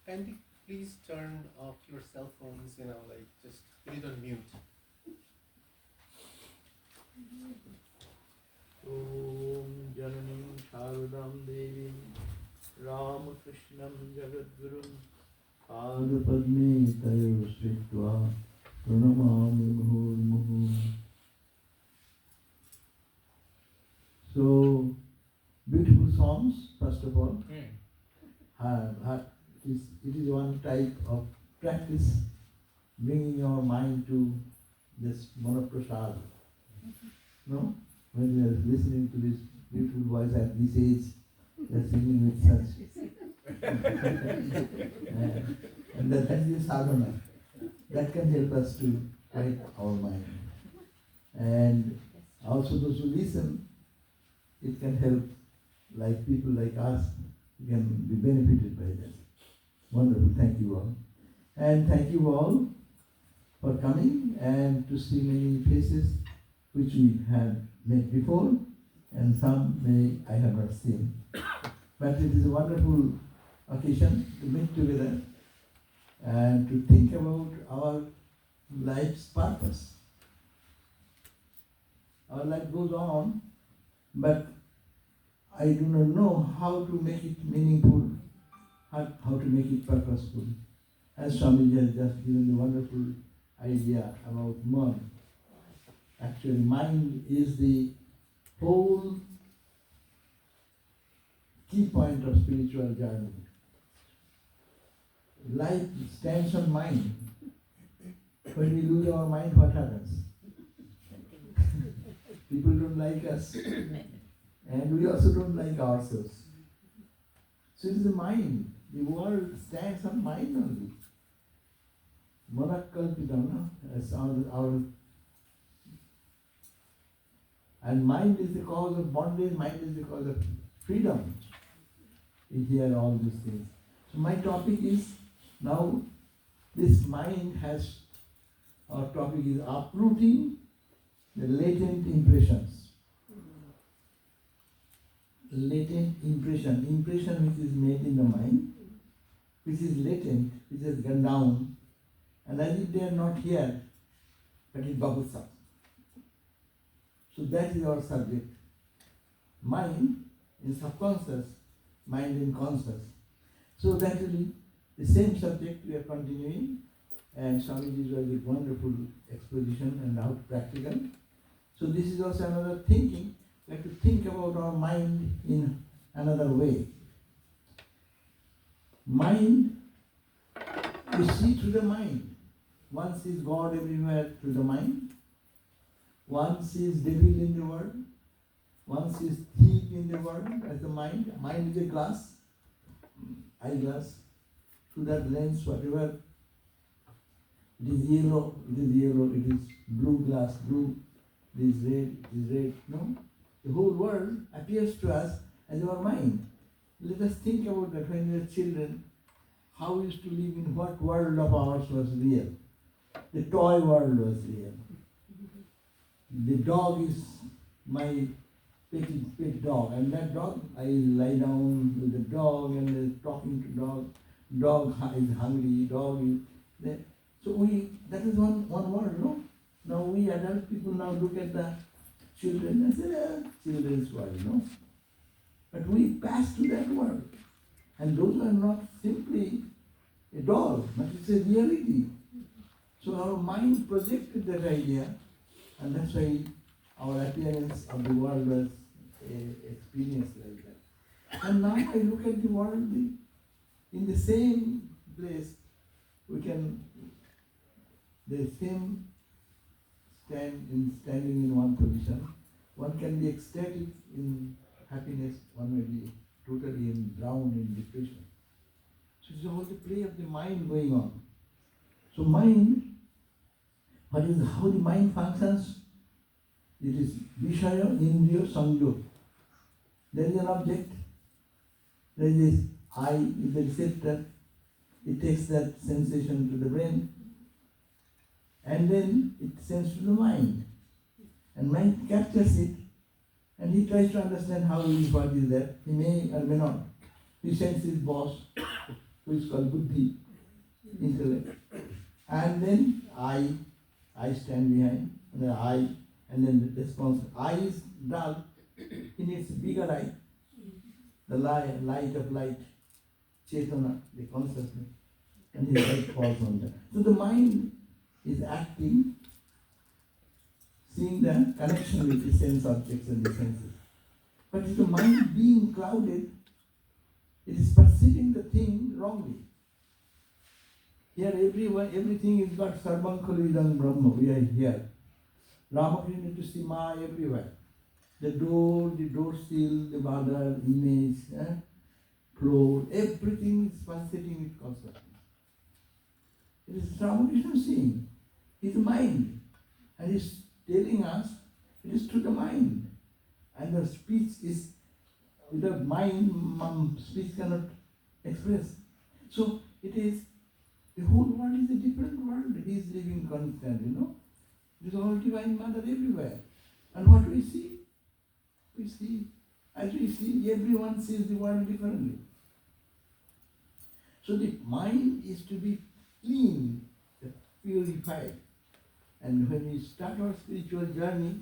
Kindly please turn off your cell phones, like just put it on mute. Om Jananim Sharadam Devim Ramakrishnam Jagadgurum Adapadme Tayo Sritva Pranamami Muhurmuhu. So, beautiful songs, first of all. It is one type of practice, bringing your mind to this monoprasad. No? When you are listening to this beautiful voice at this age, they are singing with such. and that is the sadhana. That can help us to quiet our mind. And also those who listen, it can help, like people like us, we can be benefited by that. Wonderful, thank you all. And thank you all for coming and to see many faces which we had met before, and some I have not seen. But it is a wonderful occasion to meet together and to think about our life's purpose. Our life goes on, but I do not know how to make it meaningful, how to make it purposeful. As Swami has just given the wonderful idea about mind. Actually, mind is the whole key point of spiritual journey. Life stands on mind. When we lose our mind, what happens? People don't like us, and we also don't like ourselves. So it is the mind. The world stands on mind only. Monakalpitam, no? As our and mind is the cause of bondage, mind is the cause of freedom. We hear all these things. So my topic is, now this mind has, our topic is uprooting the latent impressions. Latent impression which is made in the mind, which is latent, which has gone down, and as if they are not here, but it bubbles up. So that is our subject. Mind in subconscious, mind in conscious. So that will be the same subject we are continuing, and Swamiji's was a wonderful exposition and how practical. So this is also another thinking. We have to think about our mind in another way. Mind, you see through the mind. One sees God everywhere through the mind. One sees devil in the world. One sees thief in the world as the mind. Mind is a glass, eyeglass. Through that lens, whatever it is yellow, it is yellow. It is blue glass, blue. It is red, it is red. No? The whole world appears to us as our mind. Let us think about that when we were children, how we used to live in what world of ours was real. The toy world was real. The dog is my pet dog, and that dog, I lie down with the dog and talking to dog. Dog is hungry, dog is there. So that is one world, no? Now we adult people now look at the children and say, children's world, no? But we pass to that world. And those are not simply a doll, but it's a reality. So our mind projected that idea, and that's why our appearance of the world was experienced like that. And now I look at the world in the same place, the same standing in one position. One can be ecstatic in happiness, one may be totally drowned in depression. So it's all the play of the mind going on. So mind, how the mind functions? It is Vishaya, Indriya, Sanjog. There is an object, there is this eye, is the receptor, it takes that sensation to the brain, and then it sends to the mind. And mind captures it, and he tries to understand how it is, what is there. He may or may not. He sends his boss which is called buddhi, intellect. And then I stand behind, and then and then the response. I is dull in its bigger eye, the light of light, Chetana, the consciousness, and his light falls on that. So the mind is acting, seeing the connection with the sense objects and the senses. But if the mind being clouded, it is perceiving the thing wrongly. Here everything is got Sarvam Khalu Idam Brahma. We are here. Ramakrishna to see Ma everywhere. The door seal, the border, image, floor, everything is pulsating with consciousness. It is Ramakrishna seeing. His mind. And he is telling us it is through the mind. And the speech is without mind, speech cannot express. So it is, the whole world is a different world. He is living constant, It is all Divine Mother everywhere. And what we see? We see, as we see, everyone sees the world differently. So the mind is to be clean, purified. And when we start our spiritual journey,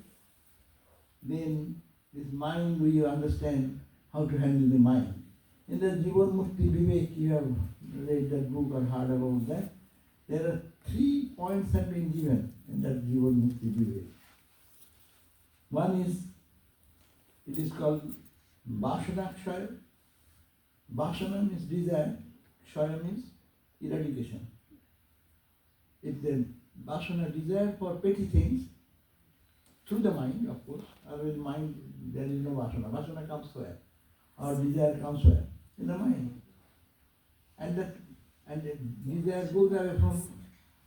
then this mind we understand how to handle the mind. In the Jivan Mukti Vivek, you have read that book or heard about that. There are 3 points have been given in that Jivan Mukti Vivek. One is, it is called Vasana Kshaya. Vasana means desire, Kshaya means eradication. If the Vasana desire for petty things, through the mind, of course, or in mind there is no Vasana. Vasana comes where? Or desire comes where? In the mind. And the desire goes away from,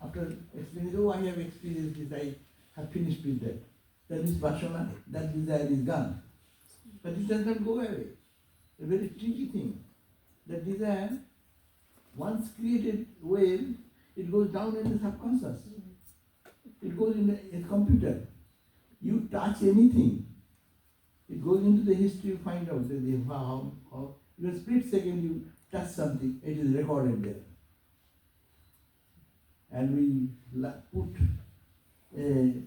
after experience, oh, I have experienced this, I have finished with that. That is Vasana, that desire is gone. But it does not go away. A very tricky thing. The desire, once created wave, it goes down in the subconscious. It goes in a computer. You touch anything, it goes into the history, you find out that how in a split second you touch something, it is recorded there. And we put a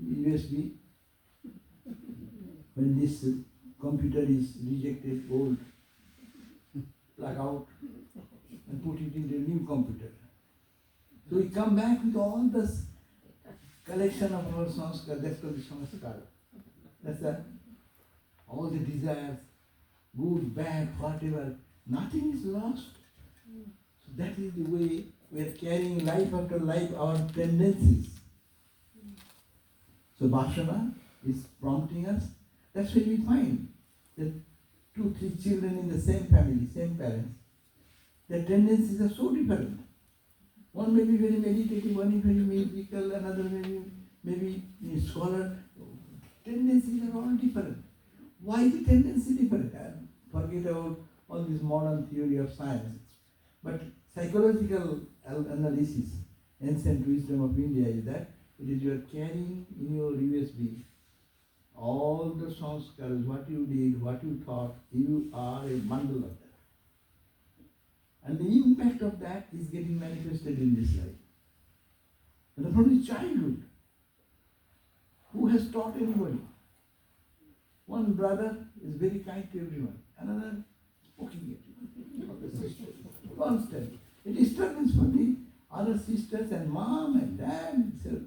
USB. When this computer is rejected, old, plug out and put it into a new computer. So we come back with all this collection of our sanskar, that's called the sanskar. That's all the desires, good, bad, whatever, nothing is lost. So that is the way we are carrying life after life, our tendencies. So Vasana is prompting us. That's why we find that 2, 3 children in the same family, same parents, their tendencies are so different. One may be very meditative, one is very musical, another maybe a scholar. Tendencies are all different. Why is the tendency different? Forget about all this modern theory of science. But psychological analysis, ancient wisdom of India is that it is you are carrying in your USB all the sanskars, what you did, what you thought, you are a bundle of that. And the impact of that is getting manifested in this life. And from his childhood, who has taught anybody? One brother is very kind to everyone, another poking at you. Constant. A disturbance for the other sisters and mom and dad itself.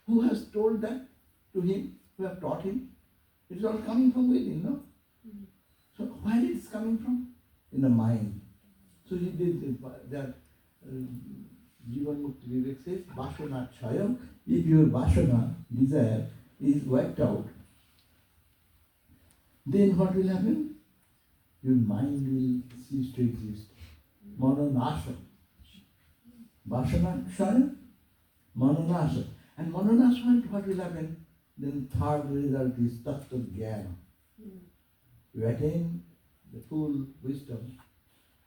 Who has told that to him, who have taught him? It is all coming from within, no? So where is it coming from? In the mind. So he did that. Jivan Mukti Vivek says, Vasana Kshayam. If your Vasana, desire, is wiped out, then what will happen? Your mind will cease to exist. Manonasam. Vasana Kshayam, Manonasam. And Manonasam, what will happen? Then third result is Tattva Jnana. You attain the full wisdom.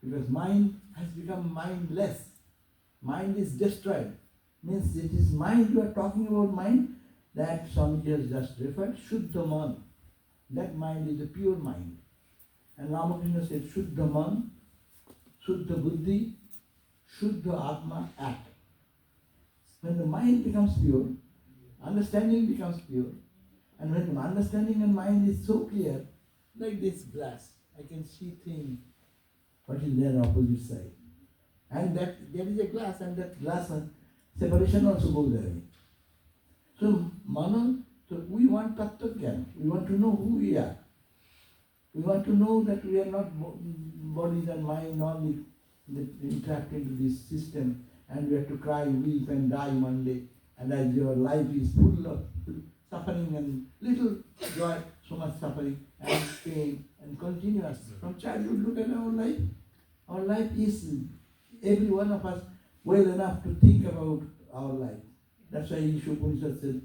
Because mind has become mindless. Mind is destroyed. Means it is mind, you are talking about mind, that Swami has just referred, Shuddha Man. That mind is a pure mind. And Ramakrishna said, Shuddha Man, Shuddha Buddhi, Shuddha Atma act. When the mind becomes pure, understanding becomes pure, and when the understanding and mind is so clear, like this glass, I can see things, what is there opposite side. And that there is a glass, and that glass separation also goes away. So, so we want Tattva Jnana. We want to know who we are. We want to know that we are not bodies and mind only entrapped into this system, and we have to cry, weep and die one day. And as your life is full of suffering and little joy, so much suffering and pain and continuous. From childhood, look at our life. Our life is, every one of us, well enough to think about our life. That's why Ishu Upanishad said,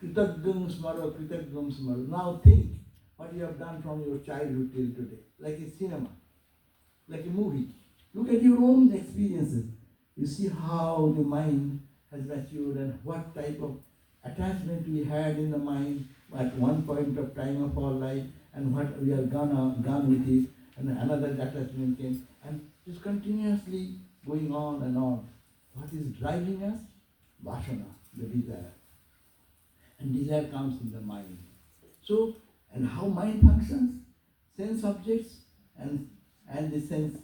Kritagam smaro, Kritagam smaro. Now think what you have done from your childhood till today. Like a cinema, like a movie. Look at your own experiences. You see how the mind has matured and what type of attachment we had in the mind at one point of time of our life, and what we are gone with it, and another attachment came, and just continuously going on and on. What is driving us? Vasana, the desire. And desire comes in the mind. So, and how mind functions? Sense objects and the sense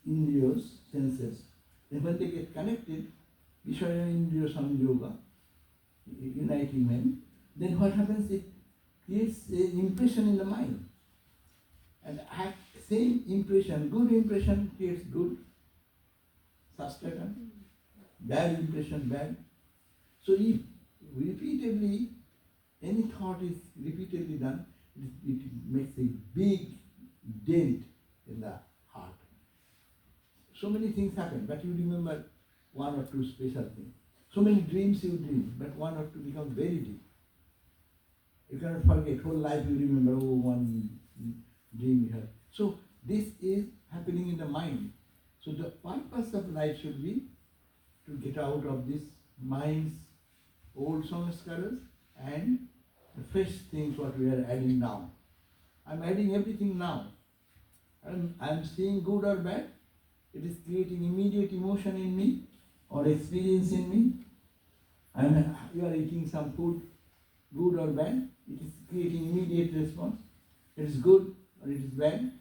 indriyas, senses. Then when they get connected, Vishaya Indriya Samyoga, uniting them, then what happens? It creates an impression in the mind. And same impression, good impression creates good substratum, bad impression bad. So if repeatedly, any thought is repeatedly done, it makes a big dent in the heart. So many things happen, but you remember one or two special things. So many dreams you dream, but one or two become very deep. You cannot forget, whole life you remember, one dream you had. So this is happening in the mind. So the purpose of life should be to get out of this mind's old samskaras and the fresh things what we are adding now. I'm adding everything now. I'm seeing good or bad. It is creating immediate emotion in me or experience in me. You are eating some food, good or bad. It is creating immediate response. It is good or it is bad.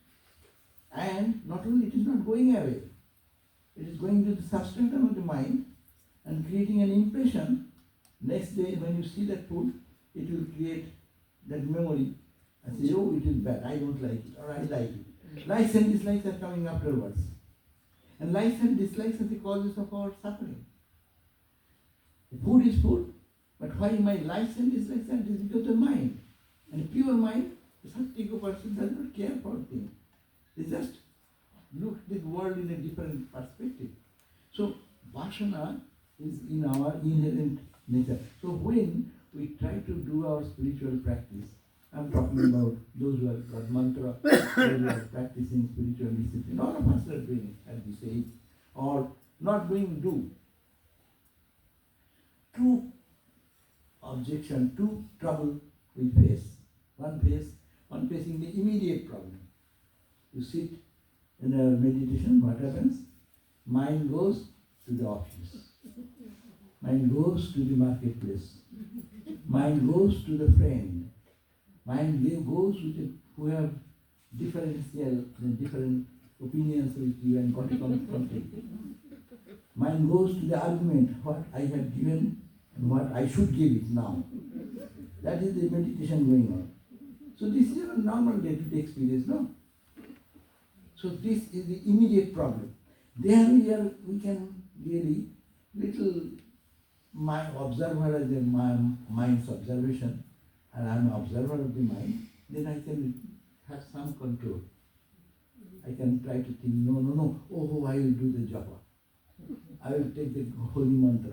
And not only it is not going away, it is going to the substratum of the mind and creating an impression. Next day when you see that food, it will create that memory and say, oh, it is bad, I don't like it, or I like it. Likes and dislikes are coming afterwards. And likes and dislikes are the causes of our suffering. The food is food, but why my likes and dislikes are? It is because of the mind. And a pure mind, the Sattvika person does not care for things. They just look at the world in a different perspective. So Vasana is in our inherent nature. So when we try to do our spiritual practice, I'm talking about those who have got mantra, those who are practicing spiritual discipline. All of us are doing it at this age, or not doing, do. Two objection, two trouble we face. One facing the immediate problem. You sit in a meditation, what happens? Mind goes to the office. Mind goes to the marketplace. Mind goes to the friend. Mind goes with the, who have different opinions with you and got conflict. Mind goes to the argument, what I have given and what I should give it now. That is the meditation going on. So this is a normal day-to-day experience, no? So this is the immediate problem. There we can really little my observer as a mind's observation, and I'm an observer of the mind, then I can have some control. I can try to think, no, oh, I will do the japa. I will take the holy mantra.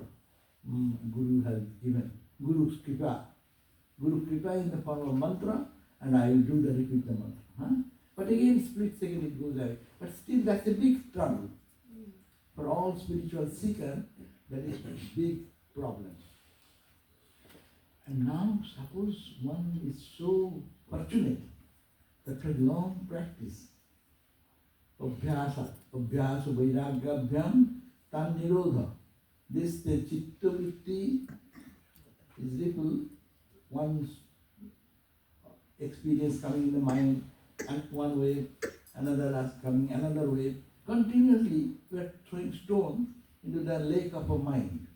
Guru has given. Guru's kripa. Guru kripa in the form of mantra, and I will do the repeat the mantra. Huh? But again, split second it goes away. But still that's a big trouble. For all spiritual seekers, that is a big problem. And now suppose one is so fortunate that for long practice, Abhyasa, Abhyasa Vairagyabhyam Tan Nirodha. This the chitta vritti is ripple, one's experience coming in the mind, and one way, another as coming another way. Continuously we are throwing stones into the lake of a mind.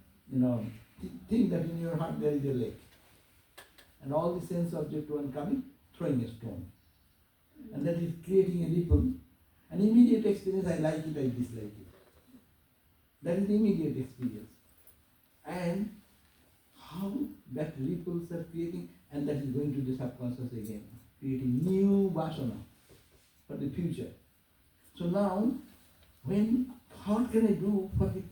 Think that in your heart there is a lake. And all the sense object one coming, throwing a stone. And that is creating a ripple. An immediate experience, I like it, I dislike it. That is the immediate experience. And how that ripples are creating, and that is going to the subconscious again, creating new vasana for the future. So now, how can I do for the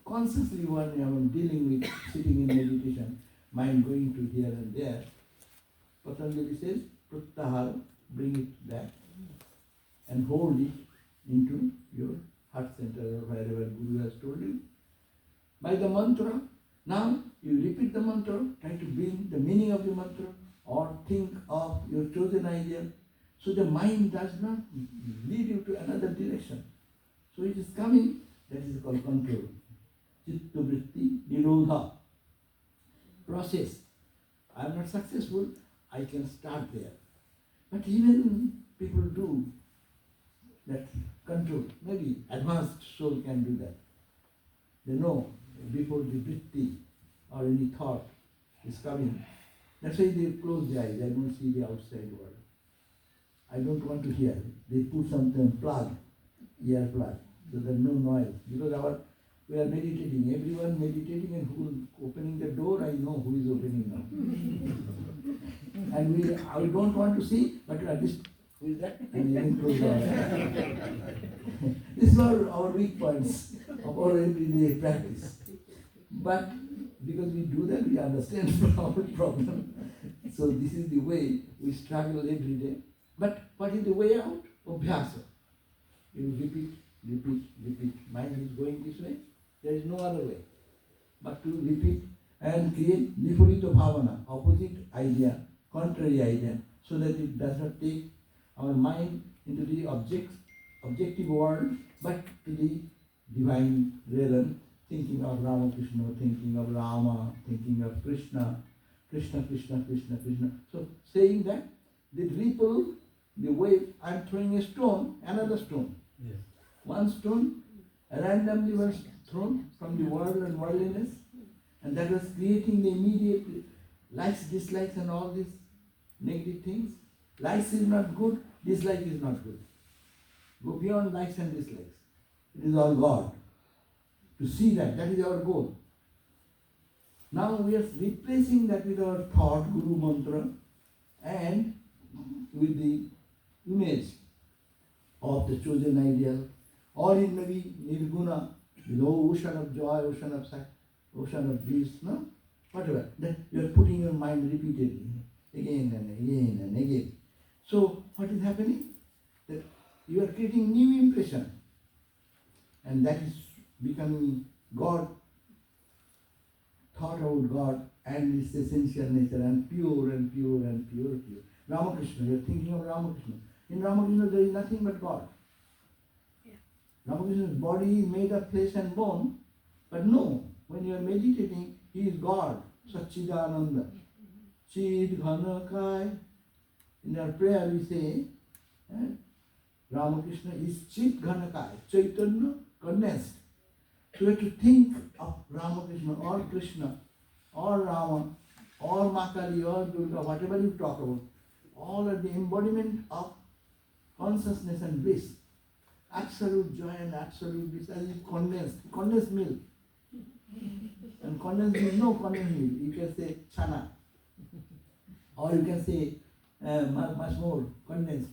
consciously one I am dealing with, sitting in meditation, mind going to here and there. Patanjali says, pratyahara, bring it back and hold it into your heart center or wherever Guru has told you. By the mantra, now you repeat the mantra, try to bring the meaning of the mantra or think of your chosen idea. So the mind does not lead you to another direction. So it is coming, that is called control. Chitta vritti nirodha. Process. I am not successful, I can start there. But even people do that control. Maybe advanced soul can do that. They know before the vritti or any thought is coming. That's why they close their eyes. I don't see the outside world. I don't want to hear. They put something plug, ear plug, so there's no noise. Because we are meditating. Everyone meditating, and who is opening the door, I know who is opening now. And I don't want to see, but at least who is that? And even close the door. These are our weak points of our everyday practice. But because we do that, we understand our problem. So this is the way we struggle every day. But what is the way out? Abhyasa. You repeat, repeat, repeat. Mind is going this way. There is no other way but to repeat and create viparita bhavana, opposite idea, contrary idea, so that it does not take our mind into the objective world, but to the divine realm, thinking of Ramakrishna, thinking of Rama, thinking of Krishna, Krishna, Krishna, Krishna, Krishna. So saying that, the ripple, the wave, I am throwing a stone, another stone. Yes. One stone randomly was thrown from the world and worldliness, and that was creating the immediate likes, dislikes, and all these negative things. Likes is not good, dislike is not good. Go beyond likes and dislikes. It is all God. To see that is our goal. Now we are replacing that with our thought, Guru mantra, and with the image of the chosen ideal, or it may be nirguna, ocean of joy, ocean of sight, ocean of bliss, no? Whatever. Then you are putting your mind repeatedly, again and again and again. So what is happening? That you are creating new impression, and that is becoming God, thought about God and its essential nature, and pure and pure and pure, pure. Ramakrishna, you are thinking of Ramakrishna. In Ramakrishna there is nothing but God. Ramakrishna's body is made of flesh and bone, but no, when you are meditating, he is God, Satchidananda. Chid Ghanakai. In our prayer we say, Ramakrishna is Chid Ghanakai, Chaitanya condensed. So you have to think of Ramakrishna or Krishna or Rama or Makali or Durga, whatever you talk about, all are the embodiment of consciousness and bliss. Absolute joy and absolute bliss as condensed milk. And condensed milk, no condensed milk, you can say chana. Or you can say much more condensed.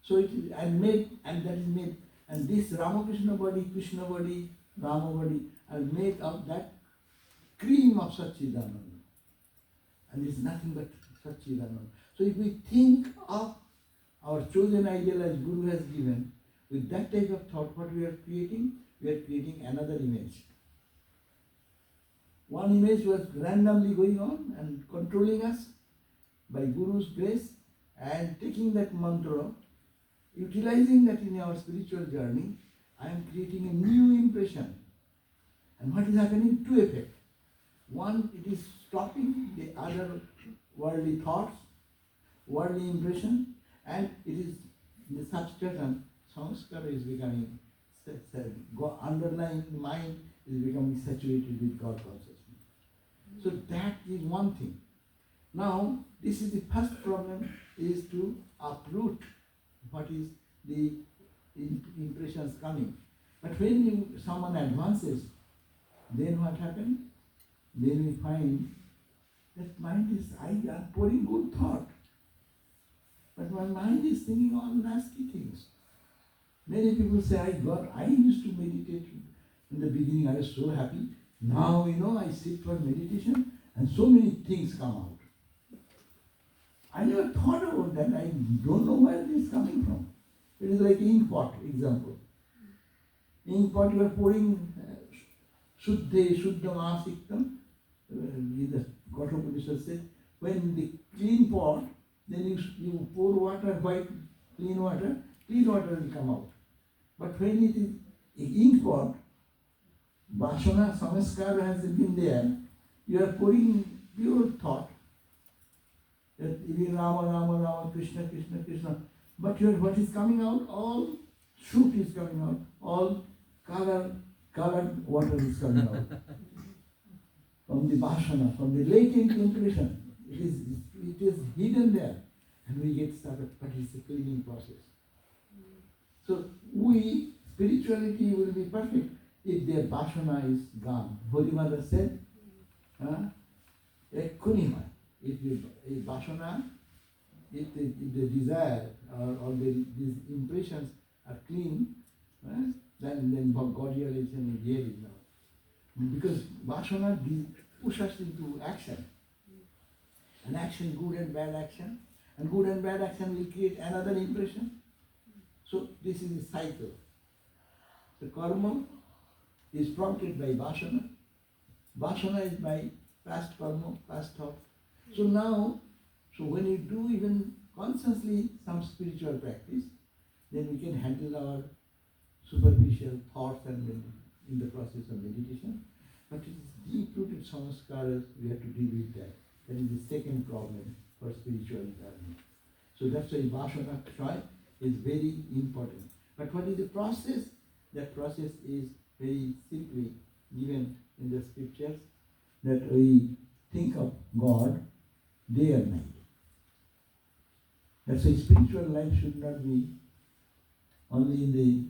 So it is and that is made. And this Ramakrishna body, Krishna body, Rama body are made of that cream of Satchidananda. And it is nothing but Satchidananda. So if we think of our chosen ideal as Guru has given, with that type of thought, what we are creating another image. One image was randomly going on and controlling us by Guru's grace, and taking that mantra, utilizing that in our spiritual journey, I am creating a new impression. And what is happening? Two effects. One, it is stopping the other worldly thoughts, worldly impression, and it is the substratum, samskara is becoming, underlying the mind is becoming saturated with God consciousness. So that is one thing. Now, this is the first problem, is to uproot what is the impressions coming. But when someone advances, then what happens? Then we find that mind is, I am pouring good thought, but my mind is thinking all nasty things. Many people say, I used to meditate in the beginning, I was so happy. Now, I sit for meditation and so many things come out. I never thought about that. I don't know where it is coming from. It is like ink pot, example. Ink pot, you are pouring Shuddha Masiktam. The Kathopadishad says, when the clean pot, then you pour water, white, clean water will come out. But when it is ink pot, Vasana, Samaskara has been there, you are pouring pure thought. That Rama, Rama, Rama, Krishna, Krishna, Krishna. But what is coming out? All shoot is coming out. All colored water is coming out. From the Vasana, from the latent impression. It is hidden there. And we get started, but it's a cleaning process. So spirituality will be perfect if their Vasana is gone. Holy Mother said, Kunima. If Vasana, if the desire or these impressions are clean, then God realization is here now. Because Vasana pushes us into action. An action, good and bad action. And good and bad action will create another impression. So this is a cycle. The karma is prompted by Vasana. Vasana is by past karma, past thought. So now, when you do even consciously some spiritual practice, then we can handle our superficial thoughts and in the process of meditation. But it is deep-rooted samskaras, we have to deal with that. That is the second problem for spiritual journey. So that's why Vasana Kshay is very important. But what is the process? That process is very simply given in the scriptures, that we think of God day and night. That's why spiritual life should not be only in the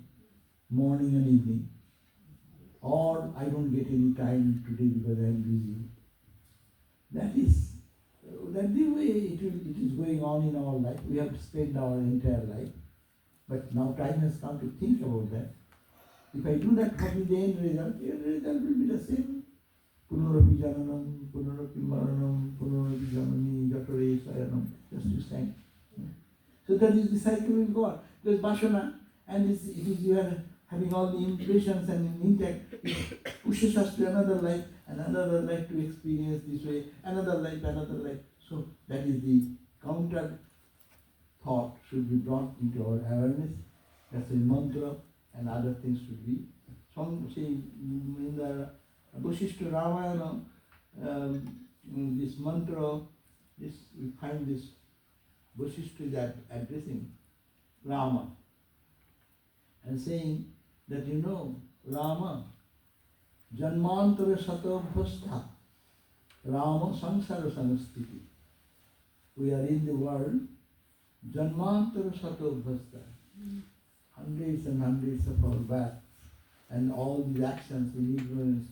morning and evening, or I don't get any time today because I am busy. That is the way it is going on in our life. We have to spend our entire life. But now time has come to think about that. If I do that, what is the end result? The end result will be the same. Punarapi jananam, punarapi maranam, punarapi janani, jatare sayanam. Just to stand. So that is the cycle will go on. Because Vasana, and it is you are having all the impressions and intact, it pushes us to another life to experience this way, another life. So that is the counter thought should be brought into our awareness. That's a mantra, and other things should be. Some say in the Vasishtha Ramayana, this mantra, we find this Vasishtha is addressing Rama and saying that Rama, Janmantara Satabhastha, Rama Samsara Samastiti. We are in the world, Janmantara Satabhastha, hundreds and hundreds of our back, and all these actions in ignorance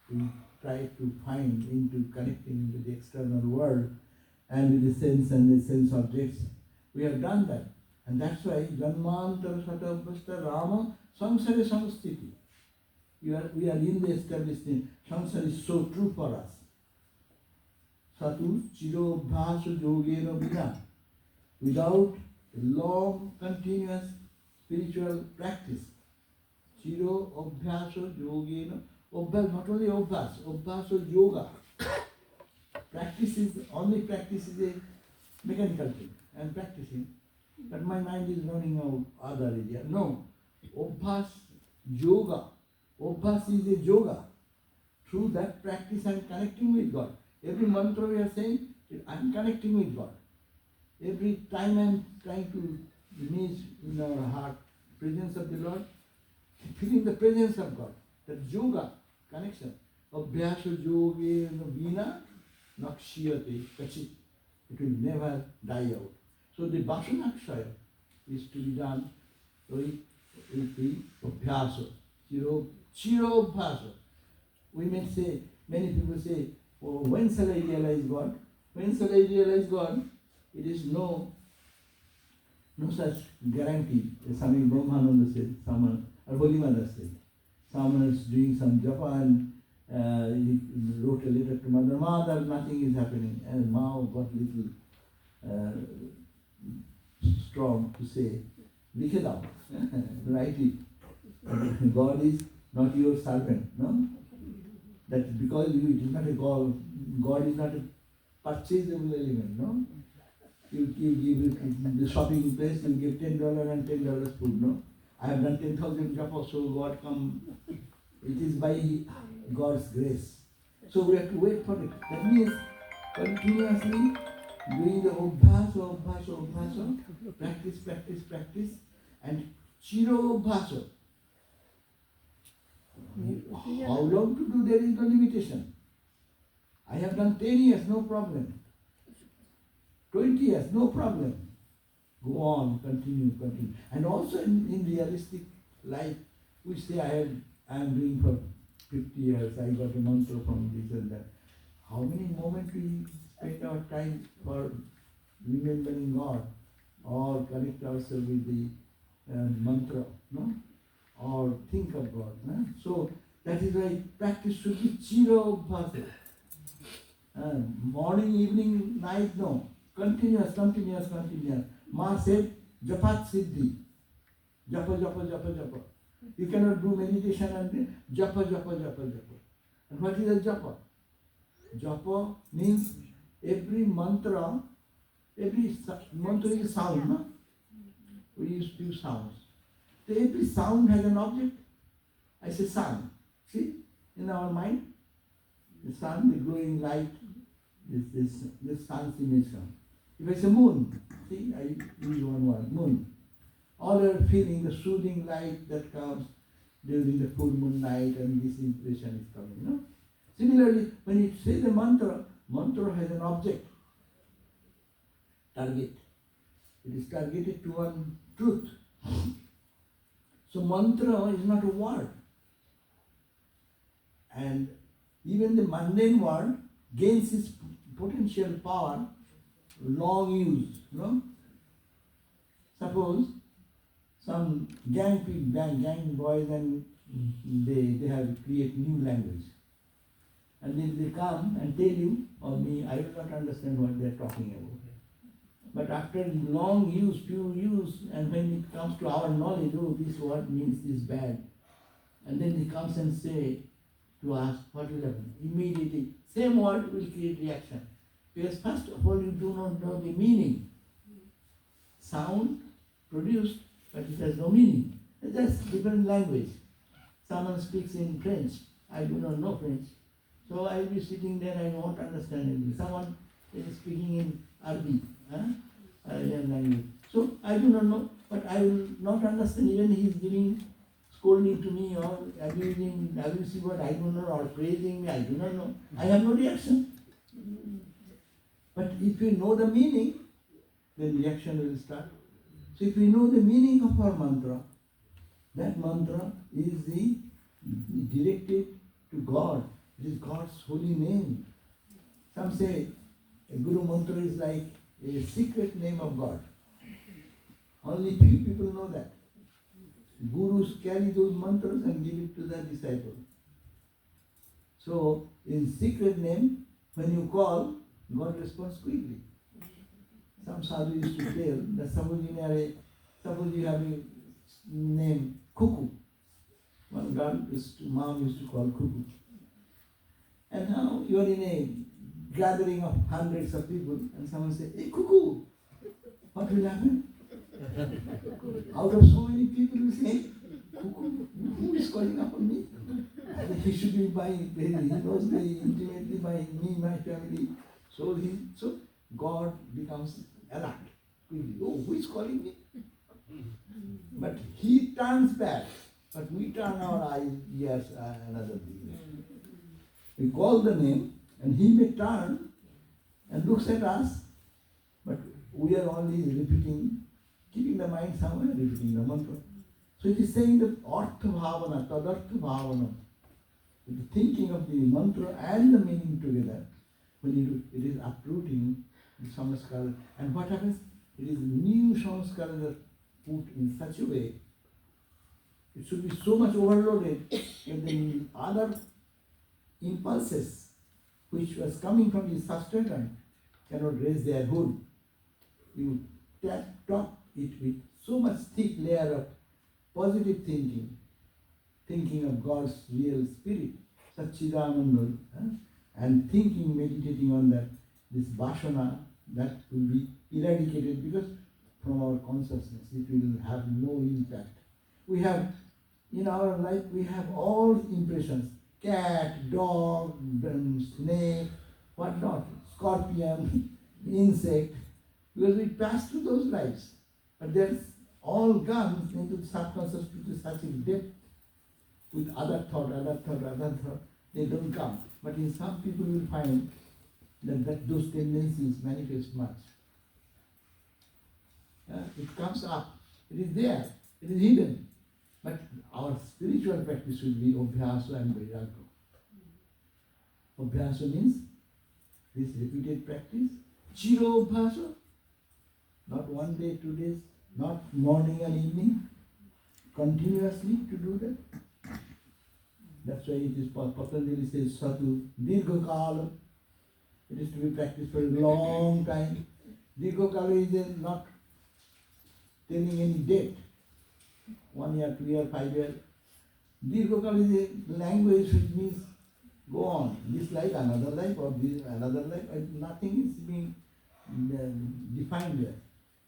we try to find into connecting with the external world and with the sense and the sense objects. We have done that. And that's why Janmantara Satabhastha Rama Samsara Samastiti. We are in the established thing. Samsara is so true for us. Satu Chiro Bhasu Yogena Vina. Without a long, continuous spiritual practice. Chiro Abhyaso Yogena. Obhas, not only Abhyaso Yoga. Practice is a mechanical thing. And practicing. But my mind is running out other area. No. Obhas, yoga. Obhas is a yoga. Through that practice I am connecting with God. Every mantra we are saying, I am connecting with God. Every time I am trying to image in our heart presence of the Lord, feeling the presence of God. That yoga, connection. Abhyasa yoge vina nakshiyate kachit. It will never die out. So the vasanakshaya is to be done with the abhyasa. Chiro abhyasa. We may say, many people say, oh, when shall I realize God? When shall I realize God? It is no such guarantee. Swami Brahmananda said, someone, or Holy Mother said, someone is doing some japa and he wrote a letter to Mother, Mother, nothing is happening. And Ma got little strong to say, lick it out, write it. God is not your servant, no? That because it is not a God is not a purchasable element, no? You give the shopping place, you give $10 and $10 food, no? I have done 10,000 japa, so God come. It is by God's grace. So we have to wait for it. That means continuously doing the obhasa, practice, and chiro obhasa. How long to do, there is no limitation. I have done 10 years, no problem. 20 years, no problem. Go on, continue. And also in realistic life, we say I am doing for 50 years, I got a mantra from this and that. How many moments we spend our time for remembering God or connect ourselves with the mantra, no? Or think of God. No? So that is why practice should be chiro bhasa. Morning, evening, night, no. Continuous. Ma said, japat siddhi. Japa. You cannot do meditation and japa. And what is a japa? Japa means every mantra is a sound, no? We used to use sounds. So every sound has an object. I say sun. See, in our mind, the sun, the glowing light, this sun's image comes. If I say moon, see, I use one word, moon. All are feeling the soothing light that comes during the full moon night, and this impression is coming, no? Similarly, when you say the mantra has an object, target. It is targeted to one truth. So mantra is not a word. And even the mundane word gains its potential power, long use, no? Suppose some gang boys, and they have create new language. And then they come and tell you or me, I will not understand what they are talking about. But after long use, pure use, and when it comes to our knowledge, oh, this word means this bad. And then he comes and say to us, what will happen? Immediately, same word will create reaction. Because first of all, you do not know the meaning. Sound produced, but it has no meaning. It's just different language. Someone speaks in French. I do not know French. So I will be sitting there, I won't understand anything. Someone is speaking in Arabic, Arabian language. So I do not know, but I will not understand. Even he is giving scolding to me or abusing, abusive word, I don't know, or praising me, I do not know. I have no reaction. But if we know the meaning, then reaction will start. So if we know the meaning of our mantra, that mantra is directed to God. It is God's holy name. Some say a Guru mantra is like a secret name of God. Only few people know that. Gurus carry those mantras and give it to their disciples. So in secret name, when you call, God responds quickly. Some sadhu used to tell that suppose you have a name Cuckoo. One girl mom used to call Cuckoo. And now you are in a gathering of hundreds of people and someone says, hey Cuckoo, what will happen? Out of so many people who say, who is calling upon me? And he should be he knows very intimately me, my family. So God becomes alert. Oh, who is calling me? But he turns back. But we turn our eyes, yes, another thing. We call the name, and he may turn and looks at us, but we are only repeating, keeping the mind somewhere, repeating the mantra. So it is saying that artha bhavana, tadartha bhavana, with the thinking of the mantra and the meaning together, when you do, it is uprooting the samskara. And what happens? It is new samskara that put in such a way, it should be so much overloaded that the other impulses which was coming from the sustenance cannot raise their hood. You top it with so much thick layer of positive thinking of God's real spirit, Satchidananda, and thinking, meditating on that, this vasana, that will be eradicated because from our consciousness it will have no impact. We have, in our life, we have all impressions, cat, dog, snake, what not, scorpion, insect, because we pass through those lives. But there's all gone into the subconscious to such a depth with other thought, they don't come. But in some people you will find that those tendencies manifest much. It comes up, it is there, it is hidden. But our spiritual practice will be Abhyasa and Vairagya. Abhyasa means this repeated practice. Chiro Abhyasa, not 1 day, 2 days, not morning and evening, continuously to do that. That's why it is Patanjali says Sadhu Dirgha Kala. It is to be practiced for a long time. Dirgha Kala is not telling any date. 1 year, 2 year, 5 years. Dirgha Kala is a language which means go on. This life, another life, or this another life. Nothing is being defined there.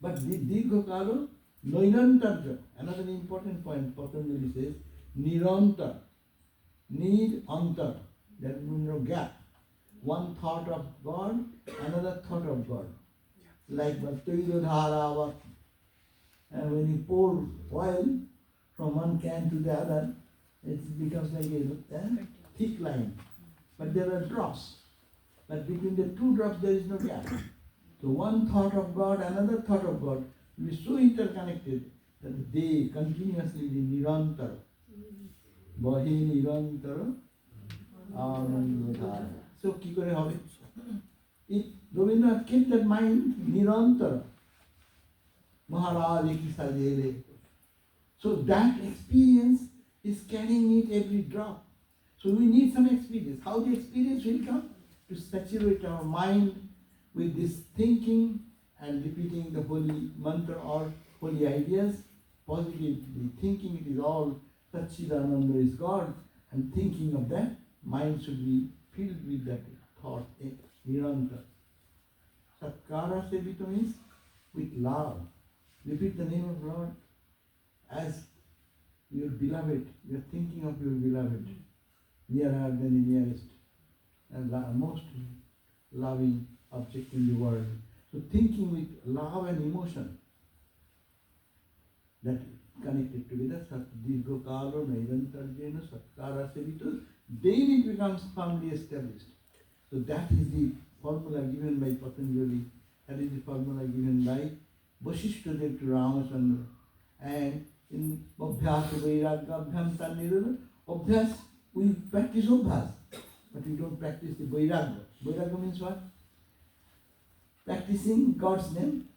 But the Dirgha Kala, Nainantarja, another important point, Patanjali says, Nirantar, need antar, there is no gap. One thought of God, another thought of God. Like Bhakti-Dhara, and when you pour oil from one can to the other, it becomes like a thick line. But there are drops. But between the two drops there is no gap. So one thought of God, another thought of God will be so interconnected that they continuously be nirantar. Bahi nirantar anandadhara. So ki kore hobe? If Rabindranath kept that mind nirantar, Maharaj ki sajele. So that experience is carrying it every drop. So we need some experience. How the experience will come? To saturate our mind with this thinking and repeating the holy mantra or holy ideas, positively thinking it is all Satchidananda is God, and thinking of that, mind should be filled with that thought, nirantara. Satkara sevita means with love. Repeat the name of Lord as your beloved. You are thinking of your beloved, nearer than the nearest, and the most loving object in the world. So thinking with love and emotion, that connected together, Sat Dirgha Kala Nairantarjena Satkara Sevita, then it becomes firmly established. So that is the formula given by Patanjali, that is the formula given by Vasishthadev to Ramachandra. And in Abhyasa Vairagya Abhyam Tanirana, Abhyas, we practice Abhyas, but we don't practice the Vairagya. Vairagya means what? Practicing God's name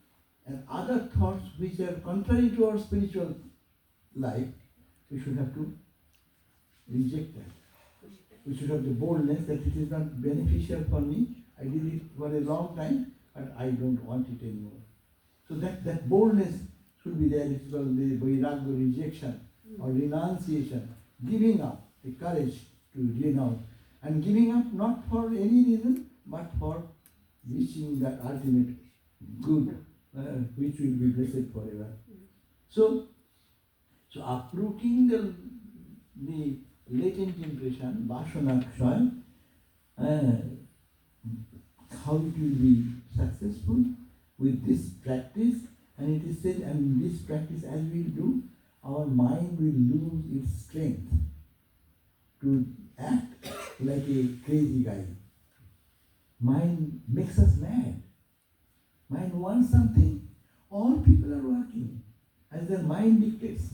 and other thoughts which are contrary to our spiritual life, we should have to reject that. We should have the boldness that it is not beneficial for me. I did it for a long time, but I don't want it anymore. So that boldness should be there. It's called the vairagya, rejection or renunciation, giving up, the courage to renounce. And giving up not for any reason, but for reaching that ultimate good, which will be blessed forever. So uprooting the latent impression, vasana kshay, how it will be successful with this practice, and it is said, and this practice as we do, our mind will lose its strength to act like a crazy guy. Mind makes us mad. Mind wants something. All people are working as their mind dictates.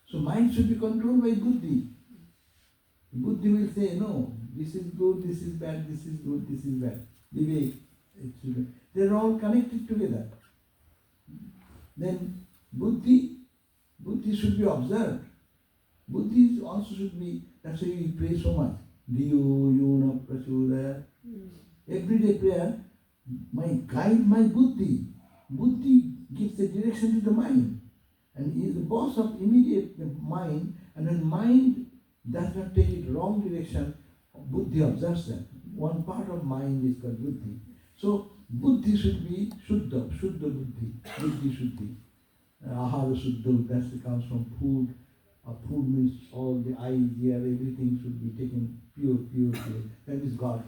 So mind should be controlled by buddhi. Buddhi will say, no, this is good, this is bad, this is good, this is bad. Vivek, they're all connected together. Then buddhi should be observed. Buddhi also should be, that's why we pray so much. Diyo, yona, prachudaya. Everyday prayer, guide my buddhi. Buddhi gives the direction to the mind. And he is the boss of immediate mind, and when mind does not take it wrong direction, buddhi observes that. One part of mind is called buddhi. So buddhi should be shuddha buddhi, buddhi shuddhi. Ahara shuddha, that comes from food. Food means all the eyes, ear, everything should be taken pure. That is God.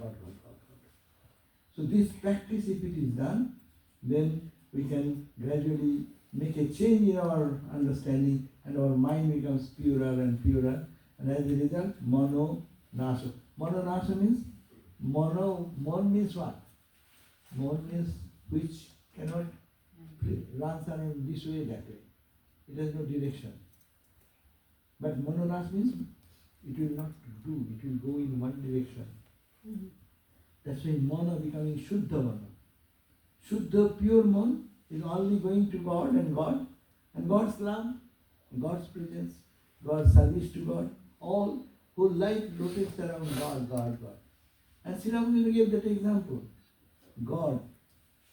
So this practice, if it is done, then we can gradually make a change in our understanding, and our mind becomes purer and purer, and as a result, mono nasa. Mono nasa means, mon means what? Mon means which cannot run in this way, that way. It has no direction. But mono nasa means it will not do, it will go in one direction. That's why mono becoming shuddha mono. Shuddha, pure mon, is only going to God, and God's love, God's presence, God's service to God. All whole life rotates around God. And Sri Ramakrishna gave that example. God,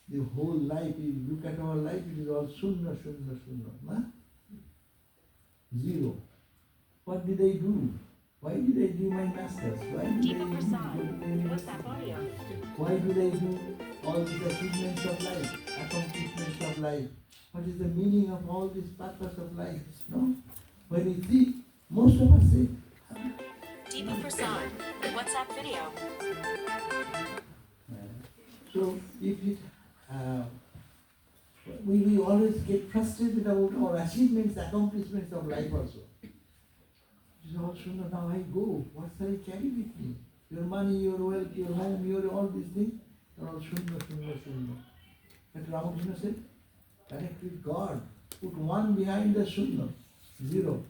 the whole life, you look at our life, it is all shunna. Nah? Zero. What did I do? Why did I do my masters? Why did I do all these achievements of life, accomplishments of life? What is the meaning of all this purpose of life? No? When we see, most of us say, Deepa Prasad, WhatsApp video. So if it, we always get frustrated about our achievements, accomplishments of life also. It is all Shunna, now I go. What shall I carry with me? Your money, your wealth, your home, your all these things, are all Shunna. But Ramakrishna said, connect with God. Put one behind the Shunna. Zero.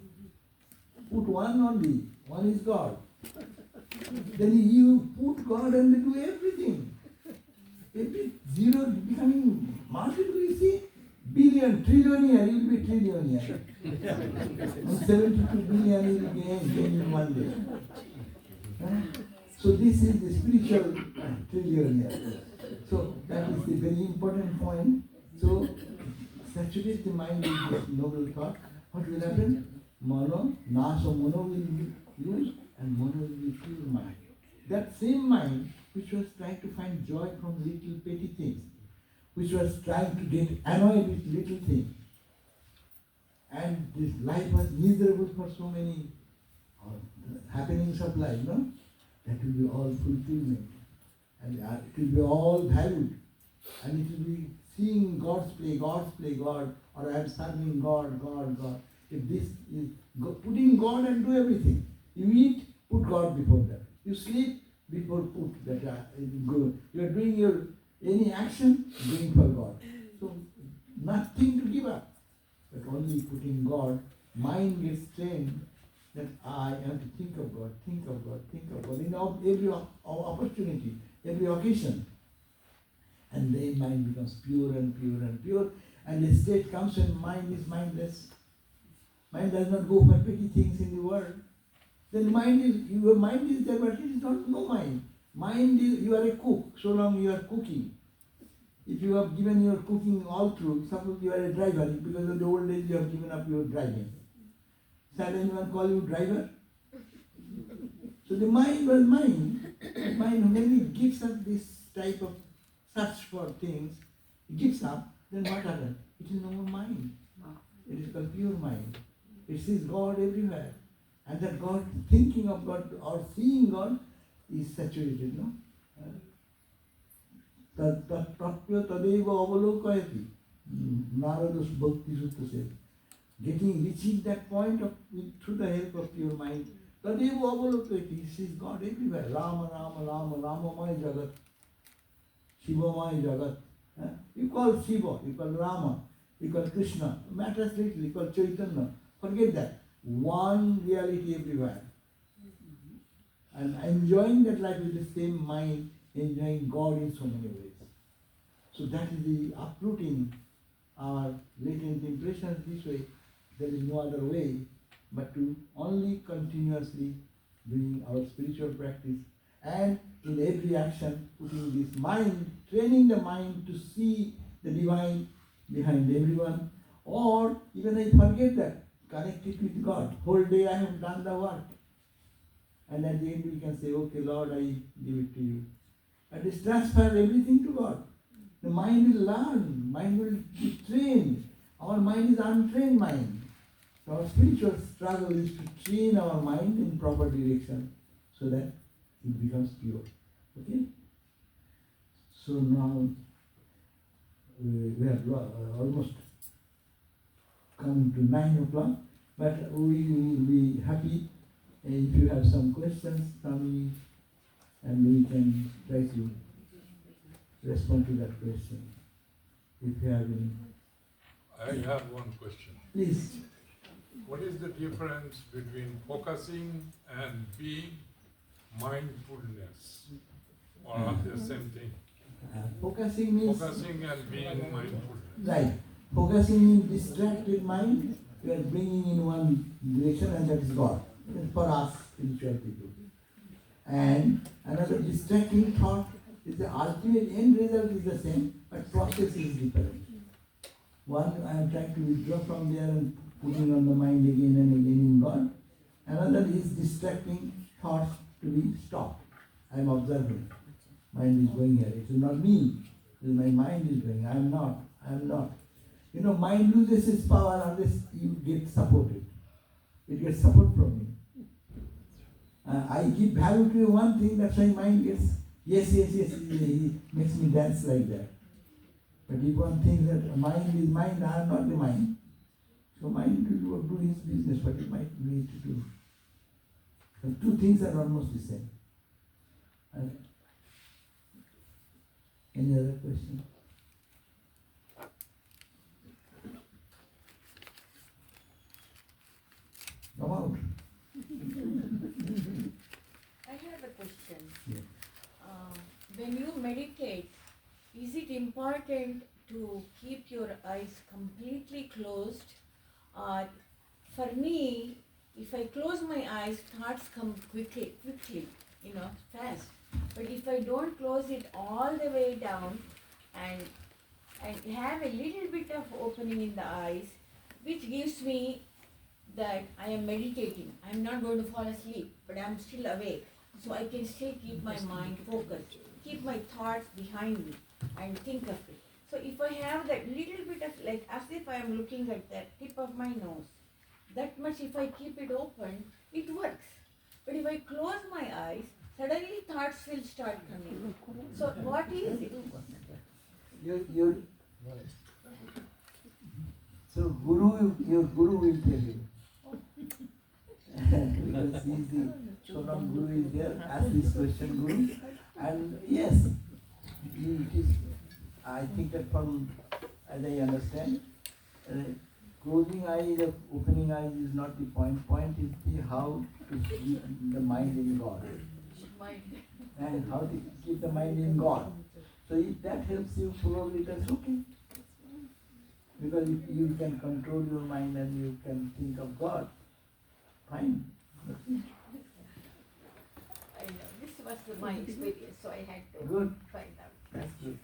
Put one only. One is God. Then you put God and do everything. Every zero becoming multiple, you see? Billion, trillionaire, you will be trillionaire. And 72 billion you will gain in one day. So this is the spiritual trillionaire. So that is the very important point. So saturate the mind with this noble thought. What will happen? Mono will be used, and mono will be pure mind. That same mind which was trying to find joy from little petty things, which was trying to get annoyed with little things, and this life was miserable for so many happenings of life, no? That will be all fulfillment, and it will be all valued, and it will be seeing God's play, God, or I am serving God. If this is putting God and do everything. You eat, put God before that. You sleep, before put that. You are doing your any action, doing for God. So nothing to give up, but only putting God. Mind gets trained that I have to think of God in every opportunity, every occasion. And then mind becomes pure, and the state comes when mind is mindless. Mind does not go for petty things in the world. Then your mind is there, but it is not no mind. Mind is, you are a cook, so long you are cooking. If you have given your cooking all through, suppose you are a driver, because of the old age you have given up your driving. Shall anyone call you driver? So the mind was mind. Mind, when it gives up this type of search for things, it gives up, then what happens? It is no more mind. It is called pure mind. It sees God everywhere. And that God, thinking of God or seeing God is saturated, no? Tatpya tadeva avalokayati. Narada Bhakti Sutta says. Reaching that point of through the help of pure mind. Tadeva avalokayati. He sees God everywhere. Rama, Rama, Rama, Ramamaya Jagat. Shivamaya Jagat. You call Shiva, you call Rama, you call Krishna. Matters little, you call Chaitanya. Forget that. One reality everywhere. And enjoying that life with the same mind, enjoying God in so many ways. So that is the uprooting our latent impressions this way. There is no other way but to only continuously doing our spiritual practice and in every action putting this mind, training the mind to see the divine behind everyone, or even I forget that, connect it with God. Whole day I have done the work. And at the end we can say, okay Lord, I give it to you. And just transfer everything to God. The mind will learn, mind will be trained. Our mind is untrained mind. So our spiritual struggle is to train our mind in proper direction so that it becomes pure. Okay? So now we have almost come to 9 o'clock, but we will be happy if you have some questions, Swami, and we can try to respond to that question. If you have any. I have one question. Please. What is the difference between focusing and being mindfulness? Or are they the same thing? Focusing means... Focusing and being mindfulness. Right. Focusing in distracted mind, we are bringing in one direction and that is God. For us, spiritual people. And another distracting thought is the ultimate end result is the same, but process is different. One, I am trying to withdraw from there and putting on the mind again and again in God. Another is distracting thoughts to be stopped. I am observing. Mind is going here. It is not me. It is my mind is going. I am not. I am not. You know, mind loses its power unless you get supported. It gets support from me. I give value to one thing, that's why mind gets, yes, it makes me dance like that. But if one thinks that mind is mind, I am not the mind. So mind will do his business, what it might need to do. So two things are almost the same. Any other question? Come out. I have a question. Yeah. When you meditate, is it important to keep your eyes completely closed? For me, if I close my eyes, thoughts come quickly, fast. But if I don't close it all the way down and have a little bit of opening in the eyes, which gives me that I am meditating. I am not going to fall asleep, but I am still awake. So I can still keep my mind focused, keep my thoughts behind me and think of it. So if I have that little bit of, like as if I am looking at that tip of my nose, that much if I keep it open, it works. But if I close my eyes, suddenly thoughts will start coming. So what is it? So your guru will tell you. Because he is the so-called guru is there, ask this question, guru. And yes, it is, I think that from, as I understand, closing eyes or opening eyes is not the point. Point is the how to keep the mind in God. And how to keep the mind in God. So if that helps you, probably that's okay. Because if you can control your mind and you can think of God, fine. I know, this was my experience, so I had to Good. find out. That's good.